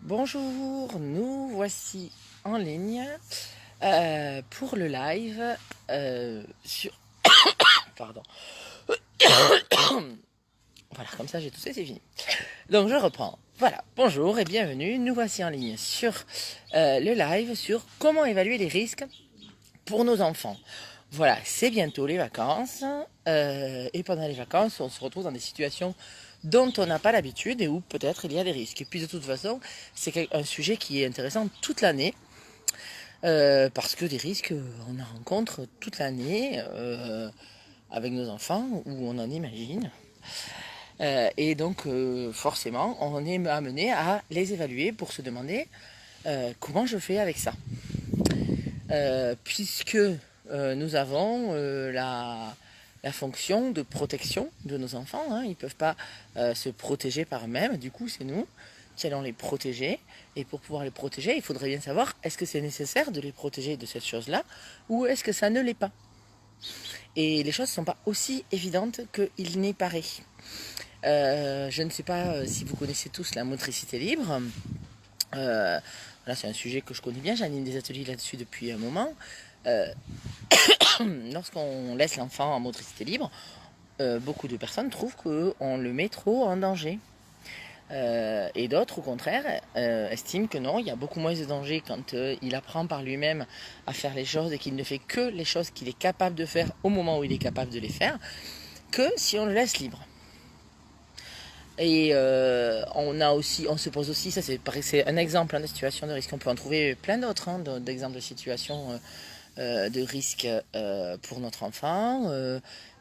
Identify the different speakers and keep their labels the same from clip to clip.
Speaker 1: Bonjour, nous voici en ligne pour le live sur... Pardon. Voilà, comme ça j'ai toussé, c'est fini. Donc je reprends. Voilà, bonjour et bienvenue. Nous voici en ligne sur le live sur comment évaluer les risques pour nos enfants. Voilà, c'est bientôt les vacances et pendant les vacances, on se retrouve dans des situations dont on n'a pas l'habitude et où peut-être il y a des risques. Et puis de toute façon, c'est un sujet qui est intéressant toute l'année parce que des risques, on en rencontre toute l'année avec nos enfants ou on en imagine. Et donc forcément, on est amené à les évaluer pour se demander comment je fais avec ça. Puisque nous avons la fonction de protection de nos enfants. Hein. Ils ne peuvent pas se protéger par eux-mêmes. Du coup, c'est nous qui allons les protéger. Et pour pouvoir les protéger, il faudrait bien savoir est-ce que c'est nécessaire de les protéger de cette chose-là ou est-ce que ça ne l'est pas. Et les choses ne sont pas aussi évidentes qu'il n'y paraît. Je ne sais pas si vous connaissez tous la motricité libre. Là, c'est un sujet que je connais bien. J'anime des ateliers là-dessus depuis un moment. Lorsqu'on laisse l'enfant en motricité libre, beaucoup de personnes trouvent qu'on le met trop en danger. Et d'autres, au contraire, estiment que non, il y a beaucoup moins de danger quand il apprend par lui-même à faire les choses et qu'il ne fait que les choses qu'il est capable de faire au moment où il est capable de les faire, que si on le laisse libre. Et on se pose aussi, ça c'est un exemple de situation de risque. On peut en trouver plein d'autres, hein, d'exemples de situations de risque pour notre enfant.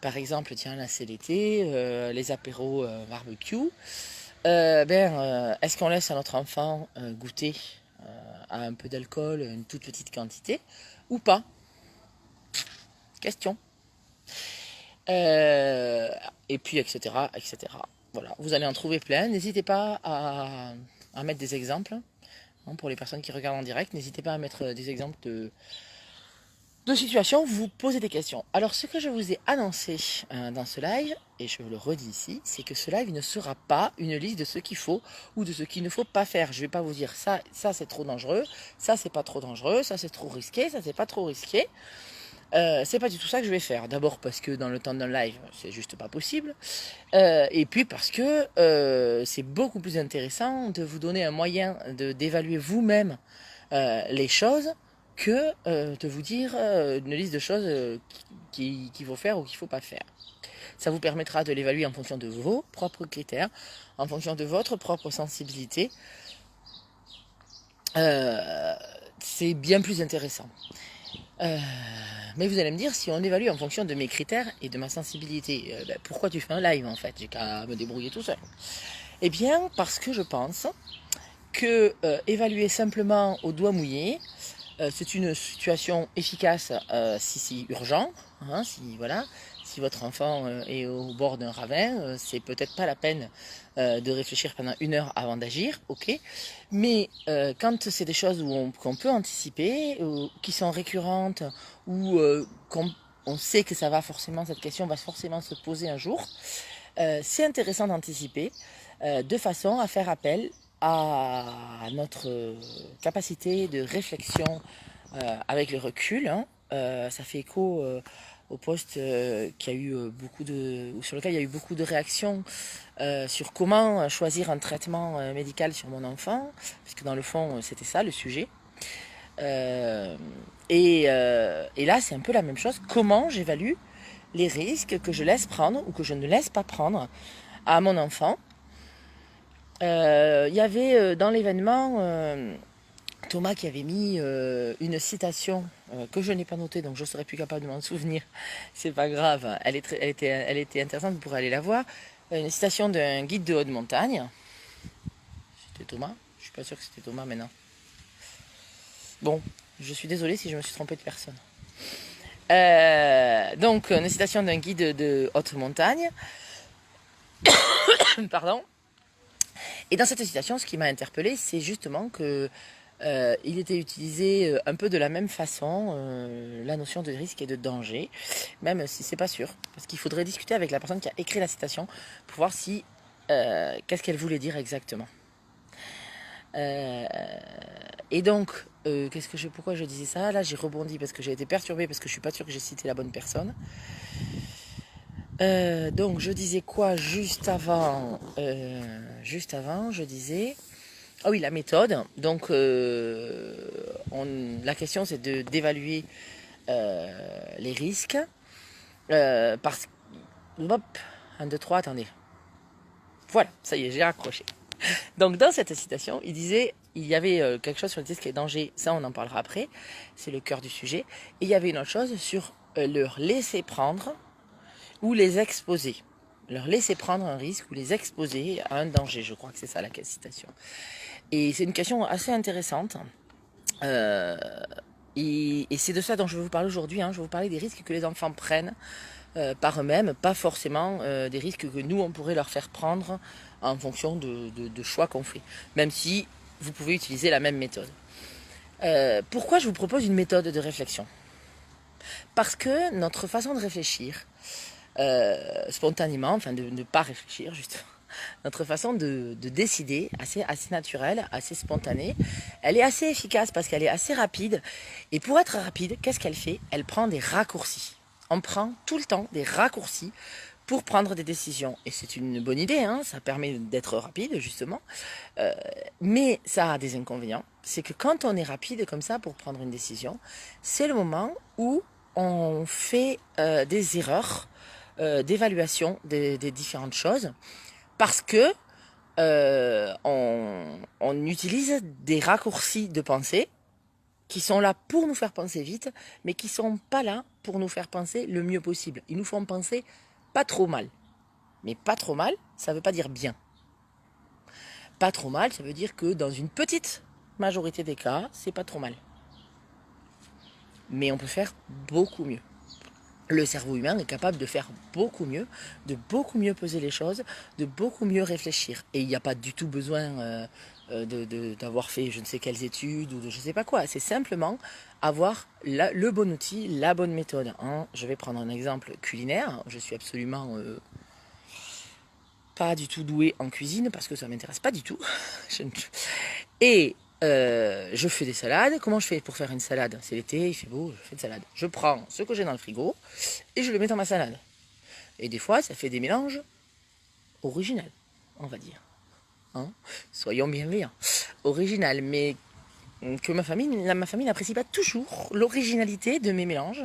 Speaker 1: Par exemple, tiens, là c'est l'été, les apéros barbecue. Est-ce qu'on laisse à notre enfant goûter à un peu d'alcool, une toute petite quantité, ou pas? Question. Et puis, etc., etc. Voilà, vous allez en trouver plein. N'hésitez pas à mettre des exemples. Hein, pour les personnes qui regardent en direct, n'hésitez pas à mettre des exemples de situations où vous posez des questions. Alors, ce que je vous ai annoncé dans ce live, et je le redis ici, c'est que ce live ne sera pas une liste de ce qu'il faut ou de ce qu'il ne faut pas faire. Je ne vais pas vous dire ça c'est trop dangereux, ça c'est pas trop dangereux, ça c'est trop risqué, ça c'est pas trop risqué. C'est pas du tout ça que je vais faire. D'abord parce que dans le temps d'un live, c'est juste pas possible. Et puis parce que c'est beaucoup plus intéressant de vous donner un moyen d'évaluer vous-même les choses que de vous dire une liste de choses qu'il faut faire ou qu'il ne faut pas faire. Ça vous permettra de l'évaluer en fonction de vos propres critères, en fonction de votre propre sensibilité. C'est bien plus intéressant. Mais vous allez me dire, si on évalue en fonction de mes critères et de ma sensibilité, pourquoi tu fais un live en fait? J'ai qu'à me débrouiller tout seul. Eh bien, parce que je pense que évaluer simplement au doigt mouillé, c'est une situation efficace si c'est urgent, hein, si votre enfant est au bord d'un ravin, c'est peut-être pas la peine de réfléchir pendant 1 heure avant d'agir, ok. Mais quand c'est des choses qu'on peut anticiper, qui sont récurrentes, ou on sait que cette question va forcément se poser un jour, c'est intéressant d'anticiper de façon à faire appel à notre capacité de réflexion avec le recul. Hein. Ça fait écho au post qui a eu sur lequel il y a eu beaucoup de réactions sur comment choisir un traitement médical sur mon enfant, puisque dans le fond c'était ça le sujet. Et là c'est un peu la même chose. Comment j'évalue les risques que je laisse prendre ou que je ne laisse pas prendre à mon enfant. Il y avait dans l'événement Thomas qui avait mis une citation que je n'ai pas notée, donc je ne serais plus capable de m'en souvenir. C'est pas grave, elle était intéressante, vous pourrez aller la voir. Une citation d'un guide de haute montagne. C'était Thomas? Je suis pas sûr que c'était Thomas maintenant. Bon, je suis désolée si je me suis trompée de personne. Donc, une citation d'un guide de haute montagne. Pardon. Et dans cette citation, ce qui m'a interpellée, c'est justement que il était utilisé un peu de la même façon la notion de risque et de danger, même si c'est pas sûr, parce qu'il faudrait discuter avec la personne qui a écrit la citation pour voir si qu'est-ce qu'elle voulait dire exactement. Euh, et donc, pourquoi je disais ça? Là, j'ai rebondi parce que j'ai été perturbée, parce que je suis pas sûre que j'ai cité la bonne personne. Donc, je disais quoi juste avant? Je disais... Ah oui, la méthode. Donc, la question, c'est d'évaluer les risques. Parce... Hop, 1, 2, 3, attendez. Voilà, ça y est, j'ai raccroché. Donc dans cette citation, il y avait quelque chose sur le risque et danger, ça on en parlera après, c'est le cœur du sujet. Et il y avait une autre chose sur leur laisser prendre ou les exposer. Leur laisser prendre un risque ou les exposer à un danger, je crois que c'est ça la citation. Et c'est une question assez intéressante. Et c'est de ça dont je vais vous parler aujourd'hui. Je vais vous parler des risques que les enfants prennent par eux-mêmes, pas forcément des risques que nous, on pourrait leur faire prendre en fonction de choix qu'on fait. Même si vous pouvez utiliser la même méthode. Pourquoi je vous propose une méthode de réflexion? Parce que notre façon de réfléchir, spontanément, enfin de ne pas réfléchir, juste, notre façon de décider, assez naturelle, assez spontanée, elle est assez efficace parce qu'elle est assez rapide. Et pour être rapide, qu'est-ce qu'elle fait? Elle prend des raccourcis. On prend tout le temps des raccourcis pour prendre des décisions. Et c'est une bonne idée, ça permet d'être rapide, justement. Mais ça a des inconvénients. C'est que quand on est rapide comme ça pour prendre une décision, c'est le moment où on fait des erreurs d'évaluation des différentes choses. Parce que on utilise des raccourcis de pensée qui sont là pour nous faire penser vite, mais qui ne sont pas là pour nous faire penser le mieux possible. Ils nous font penser pas trop mal. Mais pas trop mal, ça ne veut pas dire bien. Pas trop mal, ça veut dire que dans une petite majorité des cas, c'est pas trop mal. Mais on peut faire beaucoup mieux. Le cerveau humain est capable de faire beaucoup mieux, de beaucoup mieux peser les choses, de beaucoup mieux réfléchir. Et il n'y a pas du tout besoin d'avoir fait je ne sais quelles études ou de je ne sais pas quoi. C'est simplement avoir le bon outil, la bonne méthode. Je vais prendre un exemple culinaire. Je suis absolument pas du tout douée en cuisine parce que ça ne m'intéresse pas du tout. Et je fais des salades. Comment je fais pour faire une salade? C'est l'été, il fait beau, je fais une salade. Je prends ce que j'ai dans le frigo et je le mets dans ma salade. Et des fois, ça fait des mélanges originaux, on va dire. Soyons bienveillants. Original, mais que ma famille n'apprécie pas toujours l'originalité de mes mélanges,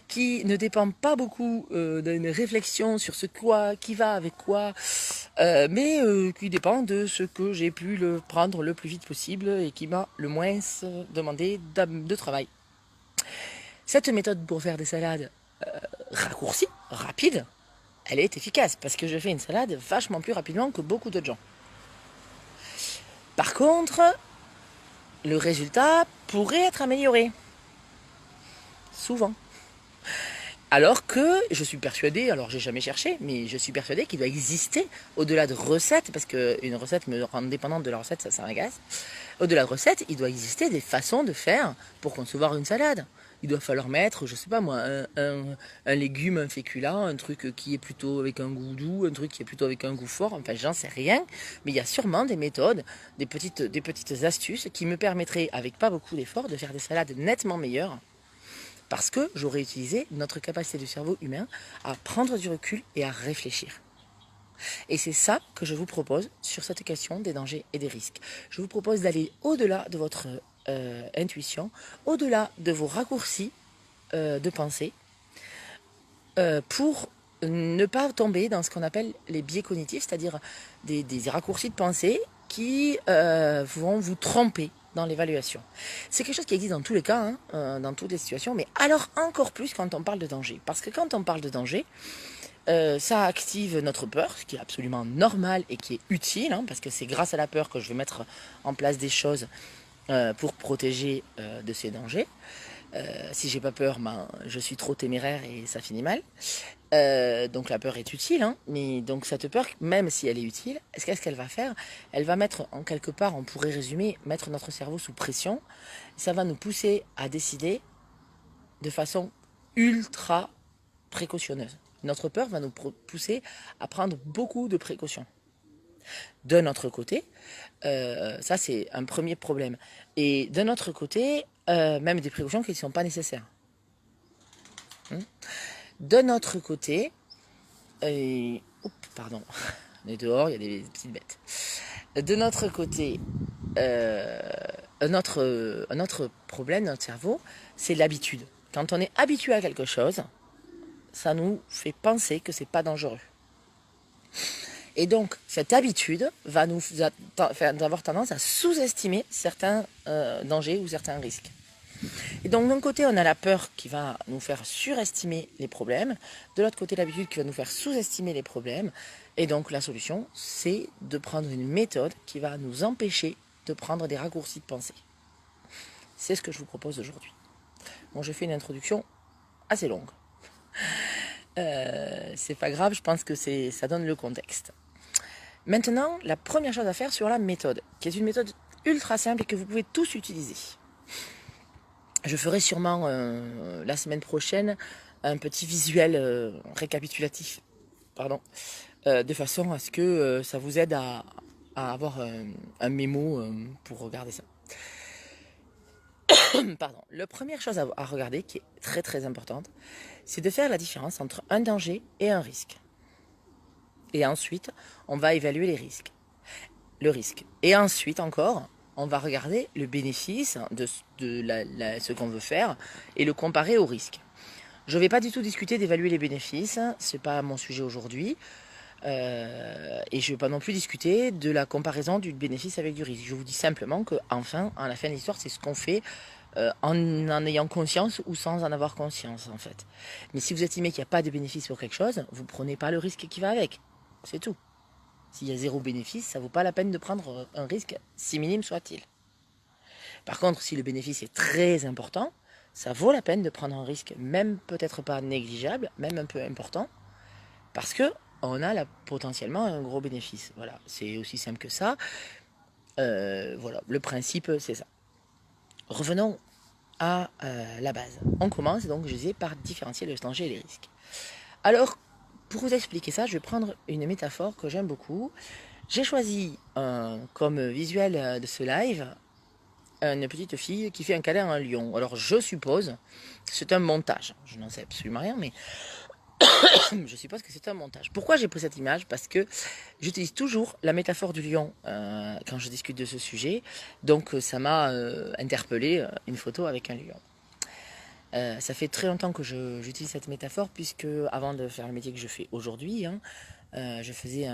Speaker 1: qui ne dépend pas beaucoup d'une réflexion sur ce qui va avec quoi, mais qui dépend de ce que j'ai pu le prendre le plus vite possible et qui m'a le moins demandé de travail. Cette méthode pour faire des salades raccourcies, rapides, elle est efficace parce que je fais une salade vachement plus rapidement que beaucoup d'autres gens. Par contre, le résultat pourrait être amélioré. Souvent. Alors que je suis persuadée, alors j'ai jamais cherché, mais je suis persuadée qu'il doit exister au-delà de recettes, parce qu'une recette me rend dépendante de la recette, ça m'agace. Au-delà de recettes, il doit exister des façons de faire pour concevoir une salade. Il doit falloir mettre, je sais pas moi, un légume, un féculent, un truc qui est plutôt avec un goût doux, un truc qui est plutôt avec un goût fort, enfin j'en sais rien, mais il y a sûrement des méthodes, des petites astuces qui me permettraient, avec pas beaucoup d'efforts, de faire des salades nettement meilleures. Parce que j'aurais utilisé notre capacité du cerveau humain à prendre du recul et à réfléchir. Et c'est ça que je vous propose sur cette question des dangers et des risques. Je vous propose d'aller au-delà de votre intuition, au-delà de vos raccourcis de pensée, pour ne pas tomber dans ce qu'on appelle les biais cognitifs, c'est-à-dire des raccourcis de pensée qui vont vous tromper dans l'évaluation. C'est quelque chose qui existe dans tous les cas, dans toutes les situations, mais alors encore plus quand on parle de danger. Parce que quand on parle de danger, ça active notre peur, ce qui est absolument normal et qui est utile, parce que c'est grâce à la peur que je vais mettre en place des choses pour protéger de ces dangers. Si j'ai pas peur, je suis trop téméraire et ça finit mal. Donc la peur est utile, mais donc cette peur, même si elle est utile, qu'est-ce qu'elle va faire? Elle va mettre, en quelque part, on pourrait résumer, mettre notre cerveau sous pression. Ça va nous pousser à décider de façon ultra précautionneuse. Notre peur va nous pousser à prendre beaucoup de précautions. D'un autre côté, ça c'est un premier problème. Et d'un autre côté, même des précautions qui ne sont pas nécessaires. D'un autre côté, pardon, on est dehors, il y a des petites bêtes. De notre côté, un autre problème de notre cerveau, c'est l'habitude. Quand on est habitué à quelque chose, ça nous fait penser que c'est pas dangereux. Et donc, cette habitude va nous faire avoir tendance à sous-estimer certains dangers ou certains risques. Et donc, d'un côté, on a la peur qui va nous faire surestimer les problèmes. De l'autre côté, l'habitude qui va nous faire sous-estimer les problèmes. Et donc, la solution, c'est de prendre une méthode qui va nous empêcher de prendre des raccourcis de pensée. C'est ce que je vous propose aujourd'hui. Bon, j'ai fait une introduction assez longue. C'est pas grave, je pense que ça donne le contexte. Maintenant, la première chose à faire sur la méthode, qui est une méthode ultra simple et que vous pouvez tous utiliser. Je ferai sûrement la semaine prochaine un petit visuel récapitulatif, de façon à ce que ça vous aide à avoir un mémo pour regarder ça. Pardon. La première chose à regarder, qui est très très importante, c'est de faire la différence entre un danger et un risque. Et ensuite, on va évaluer le risque. Et ensuite encore, on va regarder le bénéfice de ce qu'on veut faire et le comparer au risque. Je ne vais pas du tout discuter d'évaluer les bénéfices, ce n'est pas mon sujet aujourd'hui. Et je ne vais pas non plus discuter de la comparaison du bénéfice avec du risque. Je vous dis simplement qu'enfin, à la fin de l'histoire, c'est ce qu'on fait en ayant conscience ou sans en avoir conscience, en fait. Mais si vous estimez qu'il n'y a pas de bénéfice pour quelque chose, vous ne prenez pas le risque qui va avec. C'est tout. S'il y a zéro bénéfice, ça ne vaut pas la peine de prendre un risque, si minime soit-il. Par contre, si le bénéfice est très important, ça vaut la peine de prendre un risque, même peut-être pas négligeable, même un peu important, parce que on a potentiellement un gros bénéfice. Voilà, c'est aussi simple que ça. Voilà, le principe, c'est ça. Revenons à la base. On commence donc, je disais, par différencier le danger et les risques. Alors, pour vous expliquer ça, je vais prendre une métaphore que j'aime beaucoup. J'ai choisi comme visuel de ce live une petite fille qui fait un câlin à un lion. Alors, je suppose que c'est un montage. Je n'en sais absolument rien, mais je suppose que c'est un montage. Pourquoi j'ai pris cette image? Parce que j'utilise toujours la métaphore du lion quand je discute de ce sujet. Donc ça m'a interpellé une photo avec un lion. Ça fait très longtemps que j'utilise cette métaphore, puisque avant de faire le métier que je fais aujourd'hui, je faisais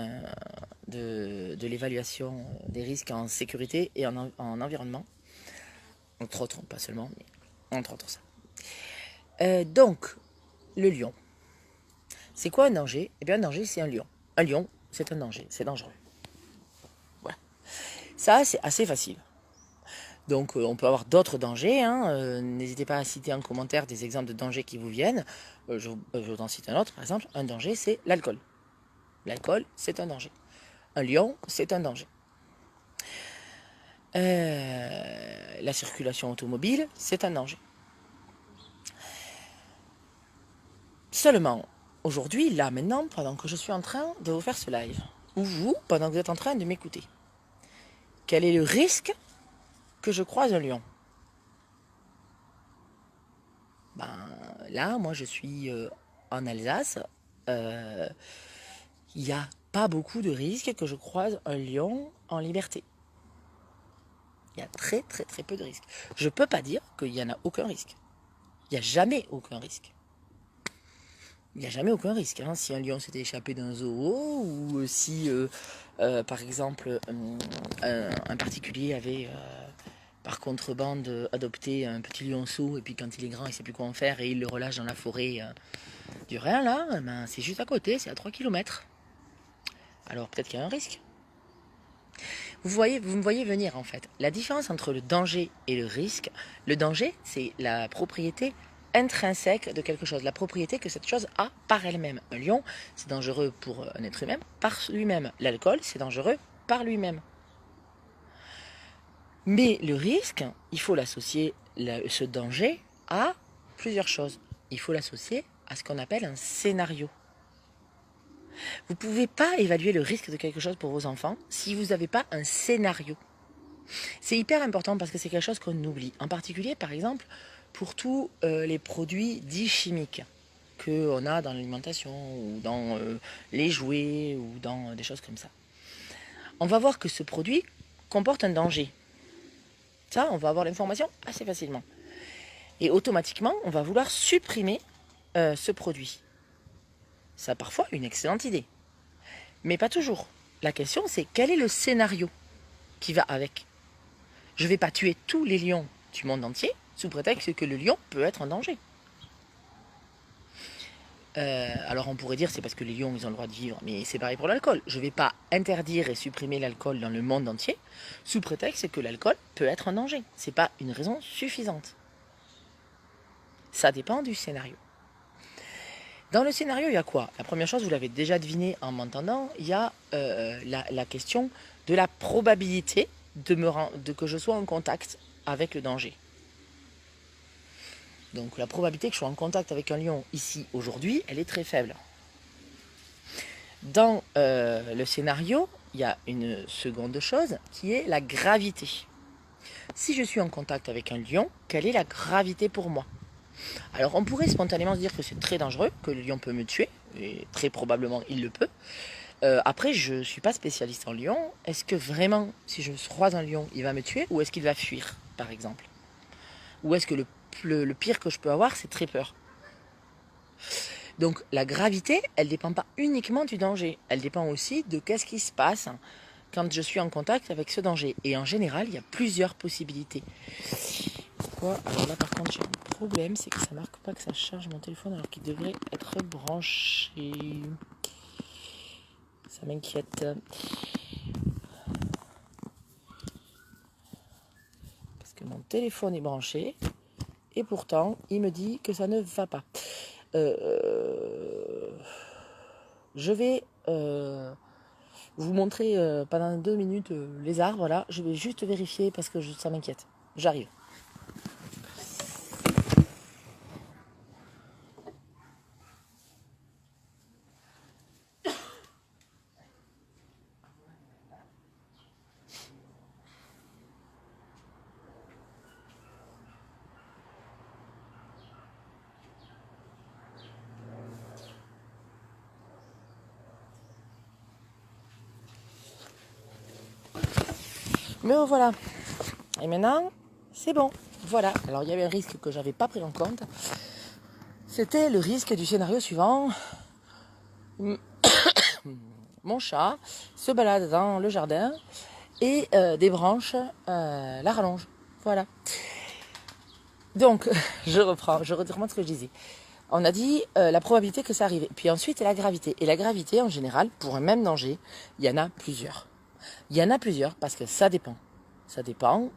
Speaker 1: de l'évaluation des risques en sécurité et en environnement. Entre autres, pas seulement, mais entre autres ça. Donc, le lion. C'est quoi un danger? Eh bien, un danger, c'est un lion. Un lion, c'est un danger, c'est dangereux. Voilà. Ça, c'est assez facile. Donc, on peut avoir d'autres dangers. N'hésitez pas à citer en commentaire des exemples de dangers qui vous viennent. Je vous en cite un autre. Par exemple, un danger, c'est l'alcool. L'alcool, c'est un danger. Un lion, c'est un danger. La circulation automobile, c'est un danger. Seulement, aujourd'hui, là, maintenant, pendant que je suis en train de vous faire ce live, ou vous, pendant que vous êtes en train de m'écouter, quel est le risque que je croise un lion? Là, moi, je suis en Alsace. Il n'y a pas beaucoup de risques que je croise un lion en liberté. Il y a très, très, très peu de risques. Je ne peux pas dire qu'il n'y en a aucun risque. Il n'y a jamais aucun risque. Il n'y a jamais aucun risque. Si un lion s'était échappé d'un zoo, ou si, par exemple, un particulier avait, par contrebande, adopté un petit lionceau, et puis quand il est grand, il ne sait plus quoi en faire, et il le relâche dans la forêt du Rhin, là, c'est juste à côté, c'est à 3 km. Alors peut-être qu'il y a un risque. Vous me voyez venir, en fait. La différence entre le danger et le risque, le danger, c'est la propriété intrinsèque de quelque chose, la propriété que cette chose a par elle-même. Un lion, c'est dangereux pour un être humain par lui-même. L'alcool, c'est dangereux par lui-même. Mais le risque, il faut l'associer, ce danger, à plusieurs choses. Il faut l'associer à ce qu'on appelle un scénario. Vous ne pouvez pas évaluer le risque de quelque chose pour vos enfants si vous n'avez pas un scénario. C'est hyper important parce que c'est quelque chose qu'on oublie. En particulier, par exemple, pour tous les produits dits chimiques qu'on a dans l'alimentation ou dans les jouets ou dans des choses comme ça. On va voir que ce produit comporte un danger. Ça, on va avoir l'information assez facilement. Et automatiquement, on va vouloir supprimer ce produit. Ça a parfois une excellente idée. Mais pas toujours. La question, c'est quel est le scénario qui va avec? Je ne vais pas tuer tous les lions du monde entier sous prétexte que le lion peut être en danger. Alors on pourrait dire c'est parce que les lions ils ont le droit de vivre, mais c'est pareil pour l'alcool. Je ne vais pas interdire et supprimer l'alcool dans le monde entier sous prétexte que l'alcool peut être un danger. Ce n'est pas une raison suffisante. Ça dépend du scénario. Dans le scénario, il y a quoi? La première chose, vous l'avez déjà deviné en m'entendant, il y a la question de la probabilité que je sois en contact avec le danger. Donc la probabilité que je sois en contact avec un lion ici aujourd'hui, elle est très faible. Dans le scénario, il y a une seconde chose qui est la gravité. Si je suis en contact avec un lion, quelle est la gravité pour moi? Alors on pourrait spontanément se dire que c'est très dangereux, que le lion peut me tuer, et très probablement il le peut. Après, je ne suis pas spécialiste en lion. Est-ce que vraiment, si je croise un lion, il va me tuer ou est-ce qu'il va fuir, par exemple? Ou est-ce que le pire que je peux avoir, c'est très peur? Donc la gravité, elle ne dépend pas uniquement du danger. Elle dépend aussi de qu'est-ce qui se passe quand je suis en contact avec ce danger. Et en général, il y a plusieurs possibilités. Pourquoi? Alors là, par contre, j'ai un problème, c'est que ça ne marque pas que ça charge mon téléphone alors qu'il devrait être branché. Ça m'inquiète. Parce que mon téléphone est branché et pourtant, il me dit que ça ne va pas. Je vais vous montrer pendant 2 minutes les arbres là. Je vais juste vérifier parce que ça m'inquiète. J'arrive. Mais voilà. Et maintenant, c'est bon. Voilà. Alors il y avait un risque que j'avais pas pris en compte. C'était le risque du scénario suivant. Mon chat se balade dans le jardin et des branches la rallongent. Voilà. Donc, je reprends ce que je disais. On a dit la probabilité que ça arrive. Puis ensuite, la gravité. Et la gravité, en général, pour un même danger, il y en a plusieurs. Il y en a plusieurs parce que ça dépend. Ça dépend.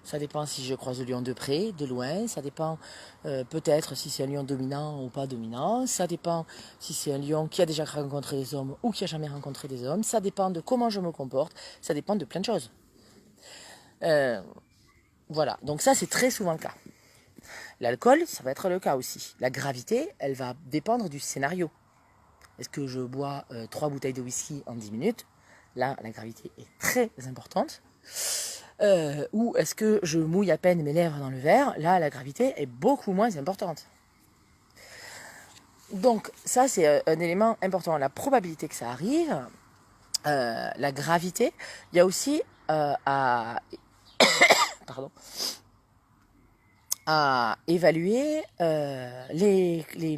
Speaker 1: Ça dépend si je croise le lion de près, de loin. Ça dépend peut-être si c'est un lion dominant ou pas dominant. Ça dépend si c'est un lion qui a déjà rencontré des hommes ou qui a jamais rencontré des hommes. Ça dépend de comment je me comporte. Ça dépend de plein de choses. Voilà. Donc ça, c'est très souvent le cas. L'alcool, ça va être le cas aussi. La gravité, elle va dépendre du scénario. Est-ce que je bois 3 bouteilles de whisky en 10 minutes? Là, la gravité est très importante. Ou est-ce que je mouille à peine mes lèvres dans le verre? Là, la gravité est beaucoup moins importante. Donc, ça, c'est un élément important. La probabilité que ça arrive, la gravité, il y a aussi à évaluer les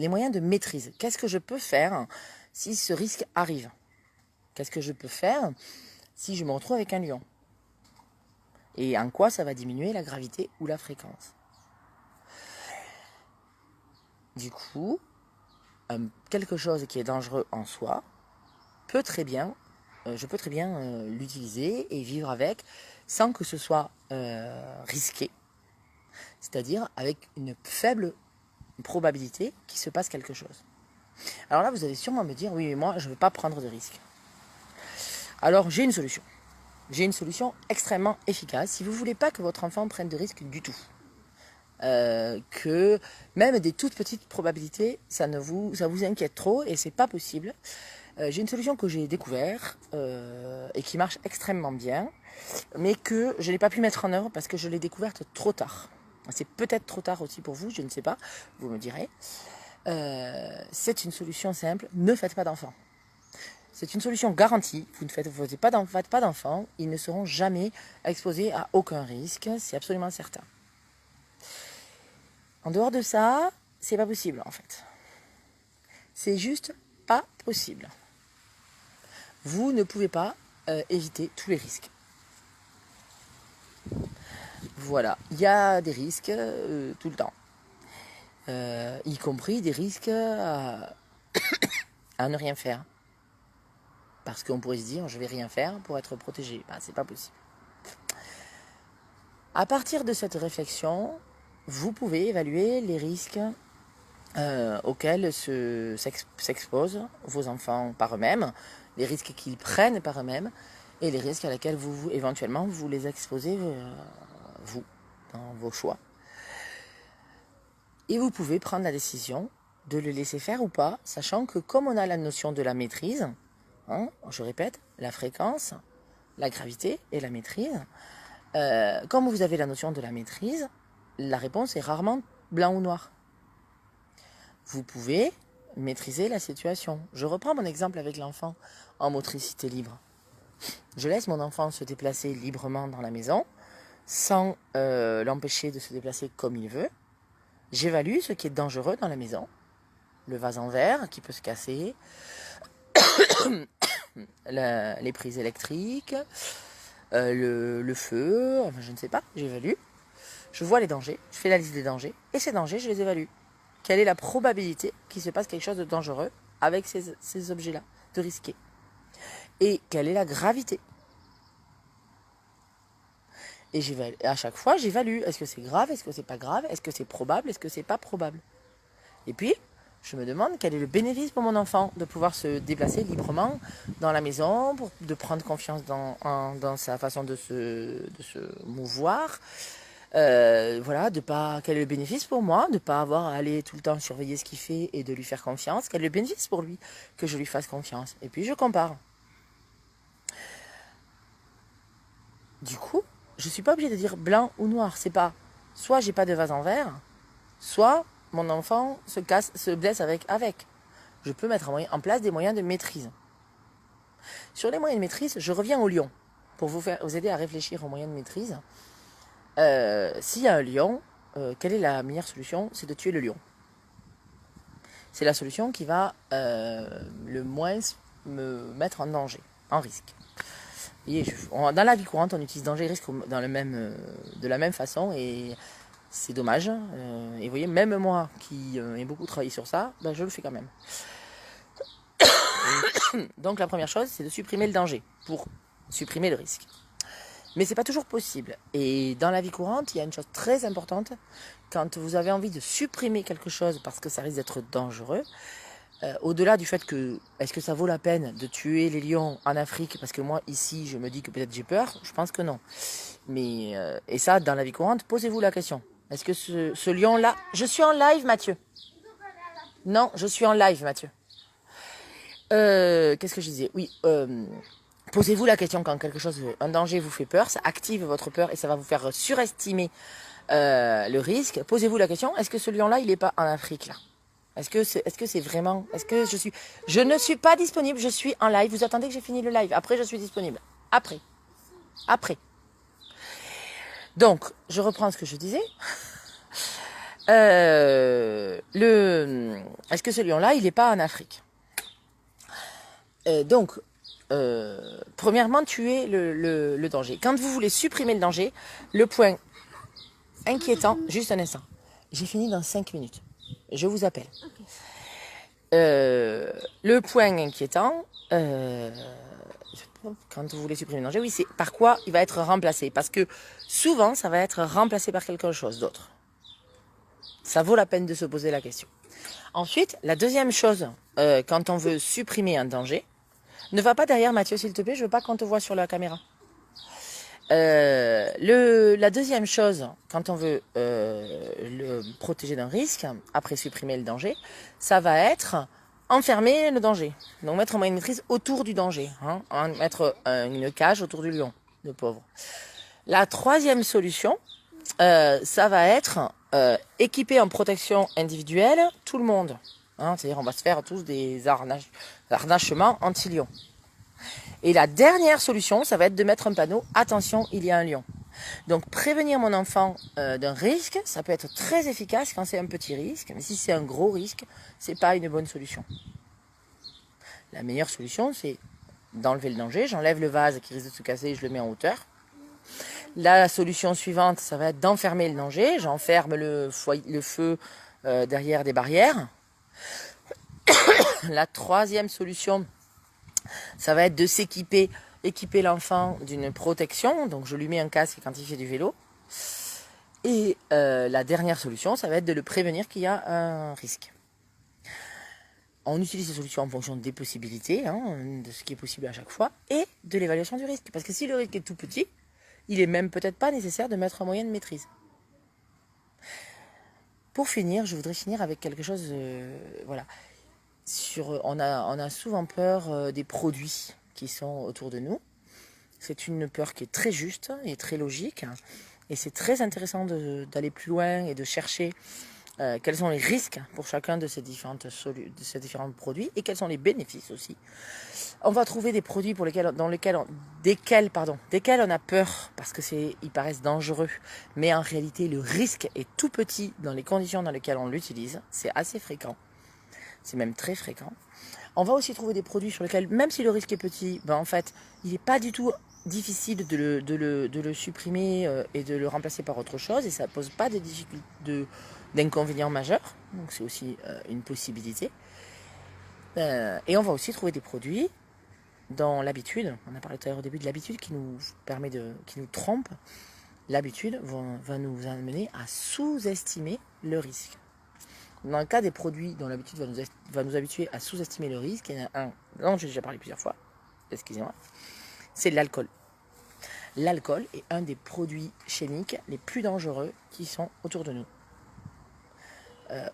Speaker 1: moyens de maîtrise. Qu'est-ce que je peux faire si ce risque arrive? Qu'est-ce que je peux faire si je me retrouve avec un lion? Et en quoi ça va diminuer la gravité ou la fréquence? Du coup, quelque chose qui est dangereux en soi je peux très bien l'utiliser et vivre avec sans que ce soit risqué. C'est-à-dire avec une faible probabilité qu'il se passe quelque chose. Alors là, vous allez sûrement me dire, oui, mais moi, je ne veux pas prendre de risques. Alors, j'ai une solution. J'ai une solution extrêmement efficace si vous ne voulez pas que votre enfant prenne de risques du tout. que même des toutes petites probabilités, ça vous inquiète trop et c'est pas possible. J'ai une solution que j'ai découverte et qui marche extrêmement bien, mais que je n'ai pas pu mettre en œuvre parce que je l'ai découverte trop tard. C'est peut-être trop tard aussi pour vous, je ne sais pas, vous me direz. C'est une solution simple, ne faites pas d'enfants. C'est une solution garantie, vous ne faites pas d'enfants, ils ne seront jamais exposés à aucun risque, c'est absolument certain. En dehors de ça, c'est pas possible en fait. C'est juste pas possible. Vous ne pouvez pas éviter tous les risques. Voilà, il y a des risques tout le temps. Y compris des risques à ne rien faire. Parce qu'on pourrait se dire, je vais rien faire pour être protégé. Ben, c'est pas possible. À partir de cette réflexion, vous pouvez évaluer les risques auxquels s'exposent vos enfants par eux-mêmes, les risques qu'ils prennent par eux-mêmes et les risques à lesquels éventuellement vous les exposez vous, dans vos choix. Et vous pouvez prendre la décision de le laisser faire ou pas, sachant que comme on a la notion de la maîtrise, je répète, la fréquence, la gravité et la maîtrise, comme vous avez la notion de la maîtrise, la réponse est rarement blanc ou noir. Vous pouvez maîtriser la situation. Je reprends mon exemple avec l'enfant en motricité libre. Je laisse mon enfant se déplacer librement dans la maison, sans l'empêcher de se déplacer comme il veut. J'évalue ce qui est dangereux dans la maison. Le vase en verre qui peut se casser, les prises électriques, le feu, enfin, je ne sais pas, j'évalue. Je vois les dangers, je fais la liste des dangers, et ces dangers, je les évalue. Quelle est la probabilité qu'il se passe quelque chose de dangereux avec ces objets-là, de risqué? Et quelle est la gravité? Et à chaque fois, j'évalue. Est-ce que c'est grave? Est-ce que c'est pas grave? Est-ce que c'est probable? Est-ce que c'est pas probable? Et puis, je me demande quel est le bénéfice pour mon enfant de pouvoir se déplacer librement dans la maison, de prendre confiance dans sa façon de se mouvoir. Voilà, quel est le bénéfice pour moi de ne pas avoir à aller tout le temps surveiller ce qu'il fait et de lui faire confiance? Quel est le bénéfice pour lui que je lui fasse confiance? Et puis, je compare. Du coup, je ne suis pas obligée de dire blanc ou noir. C'est pas soit j'ai pas de vase en verre, soit mon enfant se blesse avec. Je peux mettre en place des moyens de maîtrise. Sur les moyens de maîtrise, je reviens au lion pour vous aider à réfléchir aux moyens de maîtrise. S'il y a un lion, quelle est la meilleure solution? C'est de tuer le lion. C'est la solution qui va le moins me mettre en danger, en risque. Et dans la vie courante, on utilise danger et risque de la même façon et c'est dommage. Et vous voyez, même moi qui ai beaucoup travaillé sur ça, je le fais quand même. Donc la première chose, c'est de supprimer le danger pour supprimer le risque. Mais c'est pas toujours possible. Et dans la vie courante, il y a une chose très importante. Quand vous avez envie de supprimer quelque chose parce que ça risque d'être dangereux, au-delà du fait que, est-ce que ça vaut la peine de tuer les lions en Afrique? Parce que moi, ici, je me dis que peut-être j'ai peur. Je pense que non. Mais, et ça, dans la vie courante, posez-vous la question. Est-ce que ce lion-là... Je suis en live, Mathieu. Non, je suis en live, Mathieu. Qu'est-ce que je disais? Oui, posez-vous la question quand un danger vous fait peur. Ça active votre peur et ça va vous faire surestimer le risque. Posez-vous la question, est-ce que ce lion-là, il n'est pas en Afrique, là? Est-ce que c'est vraiment... Je ne suis pas disponible, je suis en live. Vous attendez que j'ai fini le live. Après, je suis disponible. Après. Donc, je reprends ce que je disais. Est-ce que ce lion-là, il n'est pas en Afrique? Donc, premièrement, tuer le danger. Quand vous voulez supprimer le danger, le point inquiétant... Juste un instant. J'ai fini dans 5 minutes. Je vous appelle. Okay. Le point inquiétant, quand vous voulez supprimer le danger, oui, c'est par quoi il va être remplacé. Parce que souvent, ça va être remplacé par quelque chose d'autre. Ça vaut la peine de se poser la question. Ensuite, la deuxième chose, quand on veut supprimer un danger, ne va pas derrière Mathieu, s'il te plaît, je veux pas qu'on te voit sur la caméra. La deuxième chose, quand on veut le protéger d'un risque, après supprimer le danger, ça va être enfermer le danger. Donc mettre un moyen de maîtrise autour du danger. Mettre une cage autour du lion, le pauvre. La troisième solution, ça va être équiper en protection individuelle tout le monde. C'est-à-dire on va se faire tous des harnachements anti-lion. Et la dernière solution, ça va être de mettre un panneau « Attention, il y a un lion ». Donc prévenir mon enfant d'un risque, ça peut être très efficace quand c'est un petit risque, mais si c'est un gros risque, c'est pas une bonne solution. La meilleure solution, c'est d'enlever le danger. J'enlève le vase qui risque de se casser et je le mets en hauteur. La solution suivante, ça va être d'enfermer le danger. J'enferme le feu derrière des barrières. La troisième solution, ça va être de équiper l'enfant d'une protection. Donc je lui mets un casque quand il fait du vélo. Et la dernière solution, ça va être de le prévenir qu'il y a un risque. On utilise ces solutions en fonction des possibilités, de ce qui est possible à chaque fois, et de l'évaluation du risque. Parce que si le risque est tout petit, il est même peut-être pas nécessaire de mettre un moyen de maîtrise. Pour finir, je voudrais finir avec quelque chose, voilà. On a souvent peur des produits qui sont autour de nous. C'est une peur qui est très juste et très logique. Et c'est très intéressant d'aller plus loin et de chercher quels sont les risques pour chacun de ces différents produits et quels sont les bénéfices aussi. On va trouver des produits desquels on a peur parce que ils paraissent dangereux, mais en réalité le risque est tout petit dans les conditions dans lesquelles on l'utilise. C'est assez fréquent, c'est même très fréquent. On va aussi trouver des produits sur lesquels, même si le risque est petit, en fait, il n'est pas du tout difficile de le supprimer et de le remplacer par autre chose, et ça ne pose pas d'inconvénients majeurs, donc c'est aussi une possibilité. Et on va aussi trouver des produits dont l'habitude, on a parlé tout à l'heure au début de l'habitude qui nous trompe, l'habitude va nous amener à sous-estimer le risque. Dans le cas des produits dont l'habitude va nous habituer à sous-estimer le risque, il y en a un dont j'ai déjà parlé plusieurs fois, excusez-moi, c'est l'alcool. L'alcool est un des produits chimiques les plus dangereux qui sont autour de nous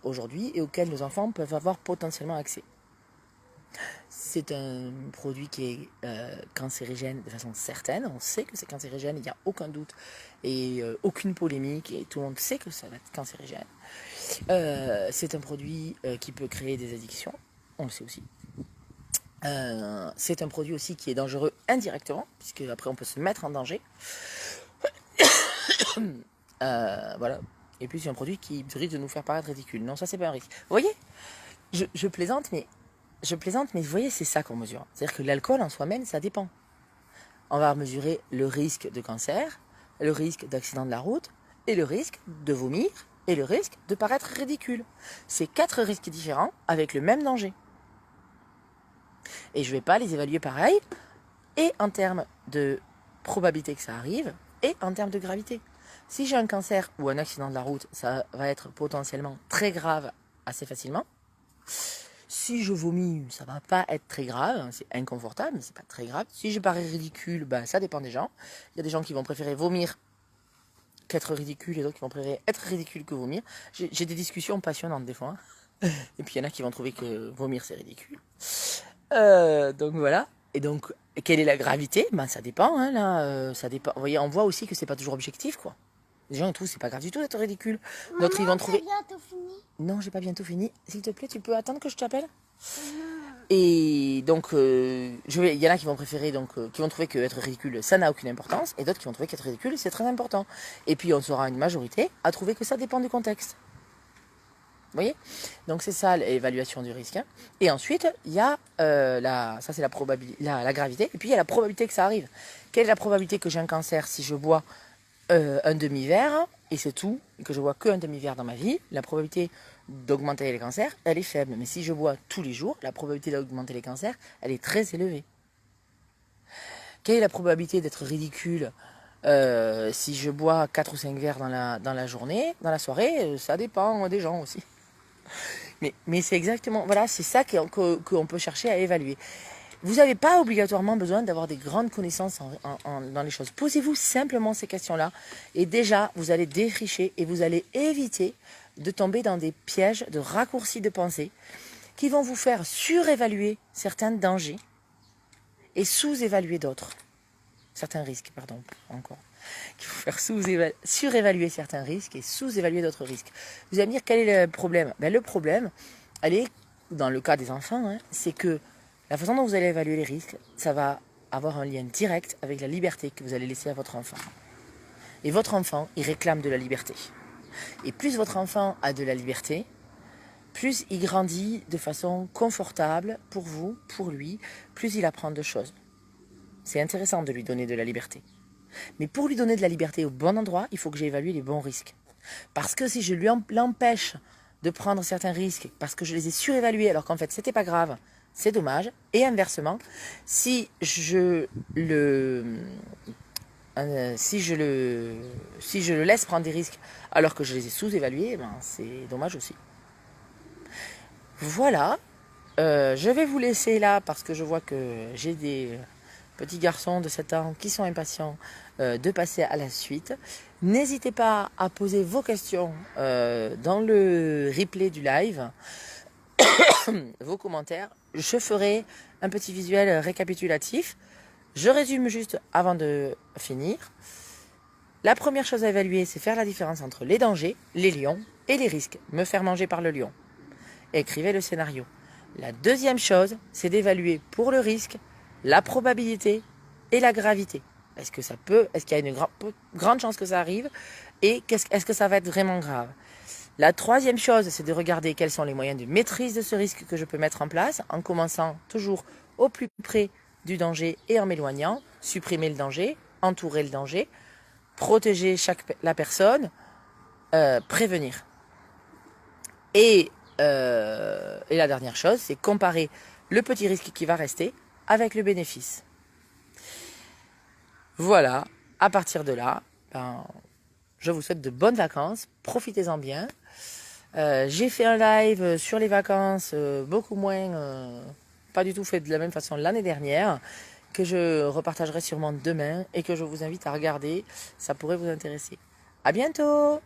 Speaker 1: aujourd'hui et auxquels nos enfants peuvent avoir potentiellement accès. C'est un produit qui est cancérigène de façon certaine. On sait que c'est cancérigène, il n'y a aucun doute et aucune polémique et tout le monde sait que ça va être cancérigène. C'est un produit qui peut créer des addictions, on le sait aussi. C'est un produit aussi qui est dangereux indirectement, puisque après on peut se mettre en danger. Voilà. Et puis c'est un produit qui risque de nous faire paraître ridicule. Non, ça c'est pas un risque. Vous voyez, je plaisante, mais vous voyez, c'est ça qu'on mesure. C'est-à-dire que l'alcool en soi-même, ça dépend. On va mesurer le risque de cancer, le risque d'accident de la route, et le risque de vomir, et le risque de paraître ridicule. C'est 4 risques différents avec le même danger. Et je ne vais pas les évaluer pareil, et en termes de probabilité que ça arrive, et en termes de gravité. Si j'ai un cancer ou un accident de la route, ça va être potentiellement très grave assez facilement. Si je vomis, ça va pas être très grave, c'est inconfortable, mais c'est pas très grave. Si je parais ridicule, ça dépend des gens. Il y a des gens qui vont préférer vomir qu'être ridicule, et d'autres qui vont préférer être ridicule que vomir. J'ai des discussions passionnantes des fois. Et puis il y en a qui vont trouver que vomir c'est ridicule. Donc voilà. Et donc, quelle est la gravité ? Ça dépend, là. Ça dépend. Vous voyez, on voit aussi que c'est pas toujours objectif, quoi. Les gens ils trouvent que c'est pas grave du tout d'être ridicule. D'autres ils vont trouver.
Speaker 2: Bientôt fini.
Speaker 1: Non, j'ai pas bientôt fini. S'il te plaît, tu peux attendre que je t'appelle ? Et donc, il y en a qui vont préférer, qui vont trouver qu'être ridicule, ça n'a aucune importance, et d'autres qui vont trouver qu'être ridicule, c'est très important. Et puis, on sera une majorité à trouver que ça dépend du contexte. Vous voyez ? Donc, c'est ça l'évaluation du risque. Et ensuite, il y a ça c'est la gravité, et puis il y a la probabilité que ça arrive. Quelle est la probabilité que j'ai un cancer si je bois un demi-verre, et c'est tout, et que je bois qu'un demi-verre dans ma vie? La probabilité d'augmenter les cancers, elle est faible. Mais si je bois tous les jours, la probabilité d'augmenter les cancers, elle est très élevée. Quelle est la probabilité d'être ridicule si je bois 4 ou 5 verres dans la journée, dans la soirée? Ça dépend des gens aussi. Mais c'est exactement, voilà, c'est ça qu'on peut chercher à évaluer. Vous n'avez pas obligatoirement besoin d'avoir des grandes connaissances dans les choses. Posez-vous simplement ces questions-là et déjà, vous allez défricher et vous allez éviter de tomber dans des pièges de raccourcis de pensée qui vont vous faire surévaluer certains dangers et sous-évaluer d'autres. Certains risques, pardon, encore. Qui vont faire surévaluer certains risques et sous-évaluer d'autres risques. Vous allez me dire quel est le problème? Le problème, elle est, dans le cas des enfants, c'est que la façon dont vous allez évaluer les risques, ça va avoir un lien direct avec la liberté que vous allez laisser à votre enfant. Et votre enfant, il réclame de la liberté. Et plus votre enfant a de la liberté, plus il grandit de façon confortable pour vous, pour lui, plus il apprend de choses. C'est intéressant de lui donner de la liberté. Mais pour lui donner de la liberté au bon endroit, il faut que j'évalue les bons risques. Parce que si je lui l'empêche de prendre certains risques, parce que je les ai surévalués alors qu'en fait c'était pas grave, c'est dommage. Et inversement, si je le laisse prendre des risques alors que je les ai sous-évalués, c'est dommage aussi. Voilà, je vais vous laisser là parce que je vois que j'ai des petits garçons de 7 ans qui sont impatients de passer à la suite. N'hésitez pas à poser vos questions dans le replay du live, vos commentaires. Je ferai un petit visuel récapitulatif. Je résume juste avant de finir. La première chose à évaluer, c'est faire la différence entre les dangers, les lions et les risques. Me faire manger par le lion. Écrivez le scénario. La deuxième chose, c'est d'évaluer pour le risque la probabilité et la gravité. Est-ce qu'il y a une grande chance que ça arrive et est-ce que ça va être vraiment grave? La troisième chose, c'est de regarder quels sont les moyens de maîtrise de ce risque que je peux mettre en place en commençant toujours au plus près du danger et en m'éloignant, supprimer le danger, entourer le danger, protéger la personne, prévenir. Et la dernière chose, c'est comparer le petit risque qui va rester avec le bénéfice. Voilà, à partir de là, je vous souhaite de bonnes vacances, profitez-en bien. J'ai fait un live sur les vacances, beaucoup moins, pas du tout fait de la même façon l'année dernière, que je repartagerai sûrement demain et que je vous invite à regarder, ça pourrait vous intéresser. À bientôt!